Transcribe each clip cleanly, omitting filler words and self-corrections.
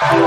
Assalamualaikum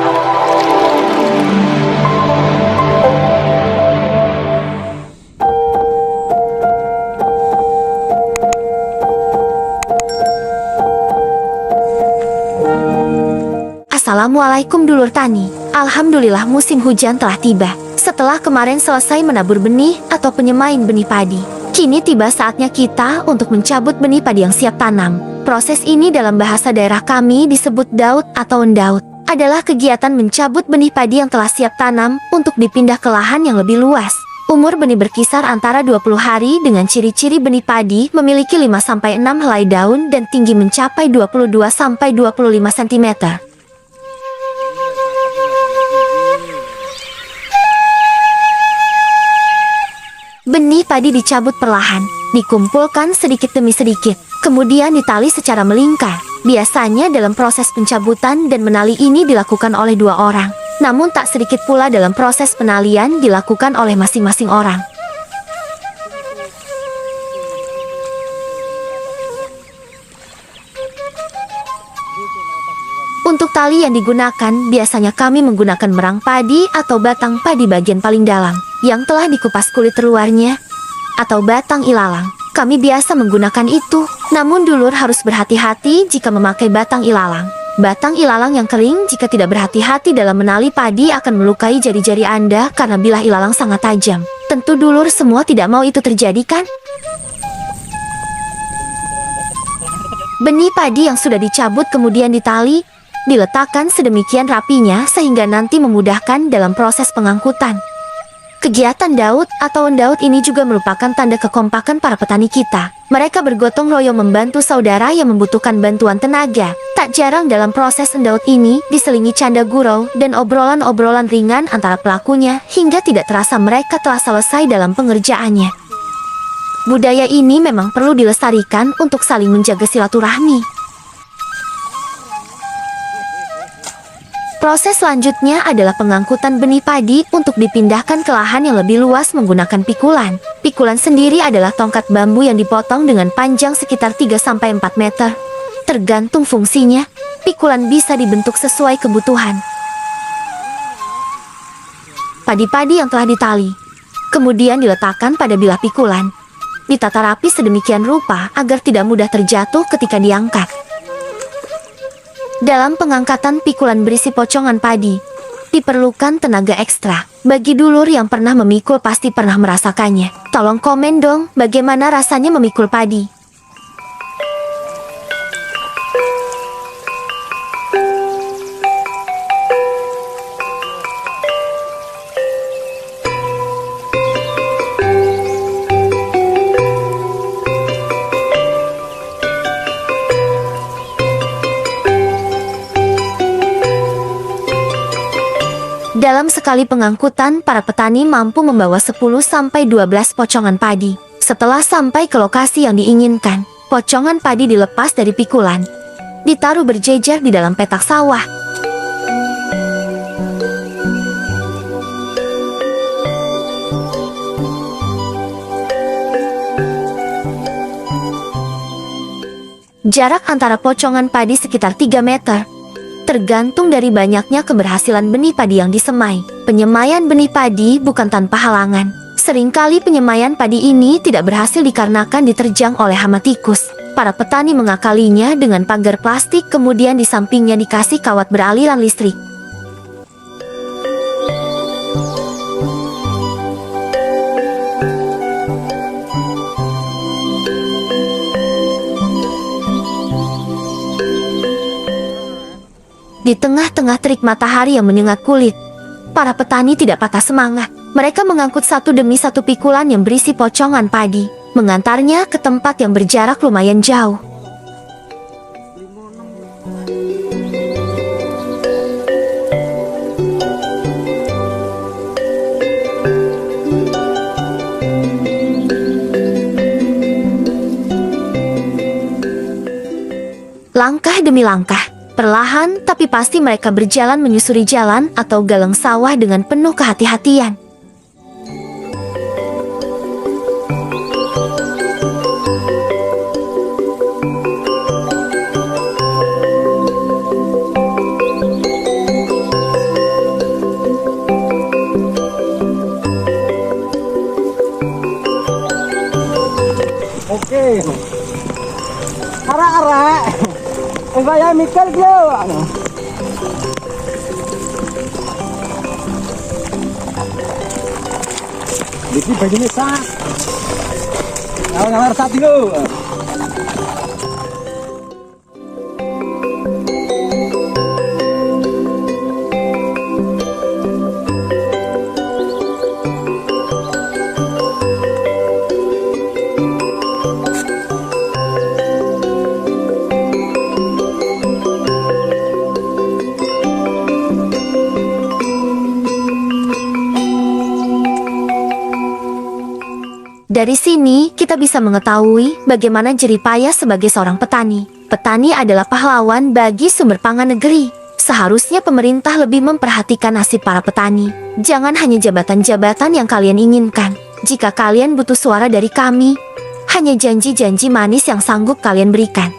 dulur tani. Alhamdulillah musim hujan telah tiba. Setelah kemarin selesai menabur benih atau penyemain benih padi, kini tiba saatnya kita untuk mencabut benih padi yang siap tanam. Proses ini dalam bahasa daerah kami disebut daud atau endaud. Adalah kegiatan mencabut benih padi yang telah siap tanam untuk dipindah ke lahan yang lebih luas. Umur benih berkisar antara 20 hari dengan ciri-ciri benih padi memiliki 5-6 helai daun dan tinggi mencapai 22-25 cm. Benih padi dicabut perlahan, dikumpulkan sedikit demi sedikit, kemudian ditali secara melingkar. Biasanya dalam proses pencabutan dan menali ini dilakukan oleh 2 orang. Namun tak sedikit pula dalam proses penalian dilakukan oleh masing-masing orang. Untuk tali yang digunakan, biasanya kami menggunakan merang padi atau batang padi bagian paling dalam, yang telah dikupas kulit terluarnya, atau batang ilalang. Kami biasa menggunakan itu, namun dulur harus berhati-hati jika memakai batang ilalang. Batang ilalang yang kering jika tidak berhati-hati dalam menali padi akan melukai jari-jari Anda karena bilah ilalang sangat tajam. Tentu dulur semua tidak mau itu terjadi kan? Benih padi yang sudah dicabut kemudian ditali, diletakkan sedemikian rapinya sehingga nanti memudahkan dalam proses pengangkutan. Kegiatan daud atau endaud ini juga merupakan tanda kekompakan para petani kita. Mereka bergotong royong membantu saudara yang membutuhkan bantuan tenaga. Tak jarang dalam proses endaud ini diselingi canda gurau dan obrolan-obrolan ringan antara pelakunya hingga tidak terasa mereka telah selesai dalam pengerjaannya. Budaya ini memang perlu dilestarikan untuk saling menjaga silaturahmi. Proses selanjutnya adalah pengangkutan benih padi untuk dipindahkan ke lahan yang lebih luas menggunakan pikulan. Pikulan sendiri adalah tongkat bambu yang dipotong dengan panjang sekitar 3-4 meter. Tergantung fungsinya, pikulan bisa dibentuk sesuai kebutuhan. Padi-padi yang telah ditali, kemudian diletakkan pada bilah pikulan. Ditata rapi sedemikian rupa agar tidak mudah terjatuh ketika diangkat. Dalam pengangkatan pikulan berisi pocongan padi, diperlukan tenaga ekstra. Bagi dulur yang pernah memikul pasti pernah merasakannya. Tolong komen dong, bagaimana rasanya memikul padi? Dalam sekali pengangkutan, para petani mampu membawa 10-12 pocongan padi. Setelah sampai ke lokasi yang diinginkan, pocongan padi dilepas dari pikulan, ditaruh berjejer di dalam petak sawah. Jarak antara pocongan padi sekitar 3 meter. Tergantung dari banyaknya keberhasilan benih padi yang disemai. Penyemaian benih padi bukan tanpa halangan. Seringkali penyemaian padi ini tidak berhasil dikarenakan diterjang oleh hama tikus. Para petani mengakalinya dengan pagar plastik, kemudian di sampingnya dikasih kawat beraliran listrik. Di tengah-tengah terik matahari yang menyengat kulit, para petani tidak patah semangat. Mereka mengangkut satu demi satu pikulan yang berisi pocongan padi, mengantarnya ke tempat yang berjarak lumayan jauh. Langkah demi langkah, perlahan tapi pasti mereka berjalan menyusuri jalan atau galang sawah dengan penuh kehati-hatian. Saya mikir dia. Ini bajunya sah. Ngalar saat dulu. Dari sini, kita bisa mengetahui bagaimana jerih payah sebagai seorang petani. Petani adalah pahlawan bagi sumber pangan negeri. Seharusnya pemerintah lebih memperhatikan nasib para petani. Jangan hanya jabatan-jabatan yang kalian inginkan. Jika kalian butuh suara dari kami, hanya janji-janji manis yang sanggup kalian berikan.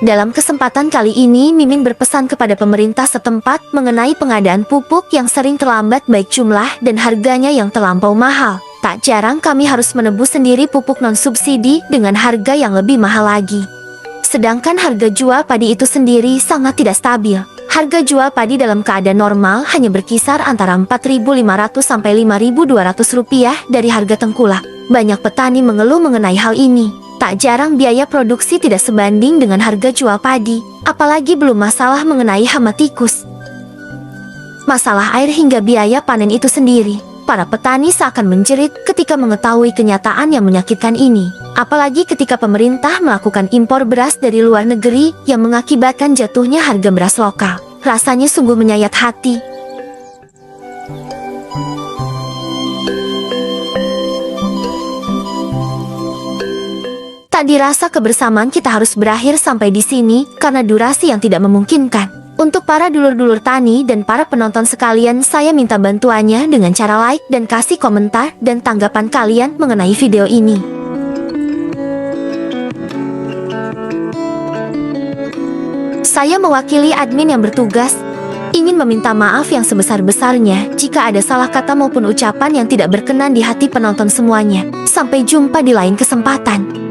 Dalam kesempatan kali ini, Mimin berpesan kepada pemerintah setempat mengenai pengadaan pupuk yang sering terlambat baik jumlah dan harganya yang terlampau mahal. Tak jarang kami harus menebus sendiri pupuk non-subsidi dengan harga yang lebih mahal lagi. Sedangkan harga jual padi itu sendiri sangat tidak stabil. Harga jual padi dalam keadaan normal hanya berkisar antara Rp4.500 sampai Rp5.200 dari harga tengkulak. Banyak petani mengeluh mengenai hal ini. Tak jarang biaya produksi tidak sebanding dengan harga jual padi, apalagi belum masalah mengenai hama tikus. Masalah air hingga biaya panen itu sendiri. Para petani seakan menjerit ketika mengetahui kenyataan yang menyakitkan ini. Apalagi ketika pemerintah melakukan impor beras dari luar negeri yang mengakibatkan jatuhnya harga beras lokal. Rasanya sungguh menyayat hati. Tak dirasa kebersamaan kita harus berakhir sampai di sini karena durasi yang tidak memungkinkan. Untuk para dulur-dulur tani dan para penonton sekalian, saya minta bantuannya dengan cara like dan kasih komentar dan tanggapan kalian mengenai video ini. Saya mewakili admin yang bertugas, ingin meminta maaf yang sebesar-besarnya jika ada salah kata maupun ucapan yang tidak berkenan di hati penonton semuanya. Sampai jumpa di lain kesempatan.